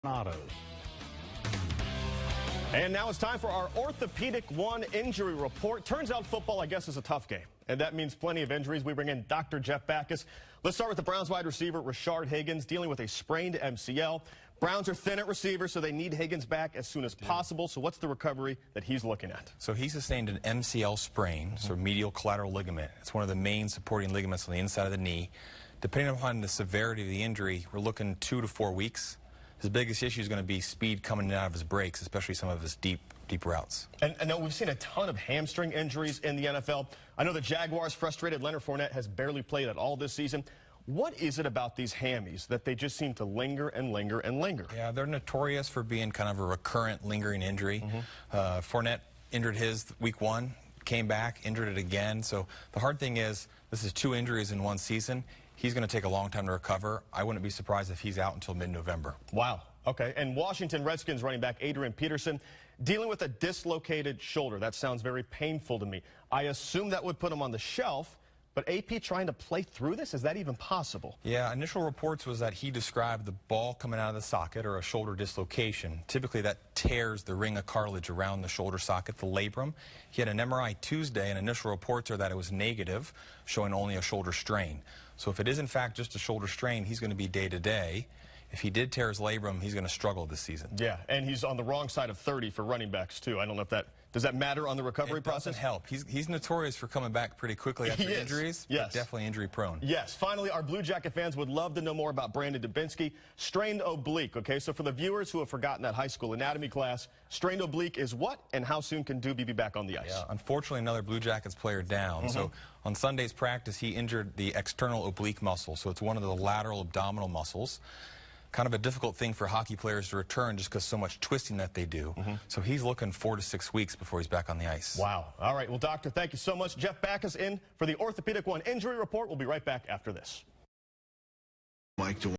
Autos. And now it's time for our Orthopedic 1 injury report. Turns out football, I guess, is a tough game. And that means plenty of injuries. We bring in Dr. Jeff Backus. Let's start with the Browns wide receiver, Rashard Higgins, dealing with a sprained MCL. Browns are thin at receiver, so they need Higgins back as soon as possible. So what's the recovery that he's looking at? So he sustained an MCL sprain, so medial collateral ligament. It's one of the main supporting ligaments on the inside of the knee. Depending upon the severity of the injury, we're looking 2 to 4 weeks. His biggest issue is going to be speed coming in and out of his breaks, especially some of his deep routes. And I know we've seen a ton of hamstring injuries in the NFL. I know the Jaguars frustrated. Leonard Fournette has barely played at all this season. What is it about these hammies that they just seem to linger and linger and linger? Yeah, they're notorious for being kind of a recurrent, lingering injury. Fournette injured his week 1, came back, injured it again. So the hard thing is, this is 2 injuries in one season. He's going to take a long time to recover. I wouldn't be surprised if he's out until mid-November. Wow. Okay. And Washington Redskins running back Adrian Peterson dealing with a dislocated shoulder. That sounds very painful to me. I assume that would put him on the shelf, but AP trying to play through this? Is that even possible? Yeah, initial reports was that he described the ball coming out of the socket or a shoulder dislocation. Typically that tears the ring of cartilage around the shoulder socket, the labrum. He had an MRI Tuesday, and initial reports are that it was negative, showing only a shoulder strain. So if it is in fact just a shoulder strain, he's going to be day-to-day. If he did tear his labrum, he's going to struggle this season. Yeah, and he's on the wrong side of 30 for running backs, too. I don't know if that, does that matter on the recovery process? It doesn't help. He's notorious for coming back pretty quickly after injuries. Yes. Definitely injury-prone. Yes. Finally, our Blue Jacket fans would love to know more about Branden Dubinsky. Strained oblique, okay? So for the viewers who have forgotten that high school anatomy class, strained oblique is what, and how soon can Doobie be back on the ice? Yeah, unfortunately, another Blue Jackets player down. So on Sunday's practice, he injured the external oblique muscle. So it's one of the lateral abdominal muscles. Kind of a difficult thing for hockey players to return just because so much twisting that they do. So he's looking 4 to 6 weeks before he's back on the ice. Wow. All right. Well, doctor, thank you so much. Jeff Backus in for the Orthopedic 1 injury report. We'll be right back after this.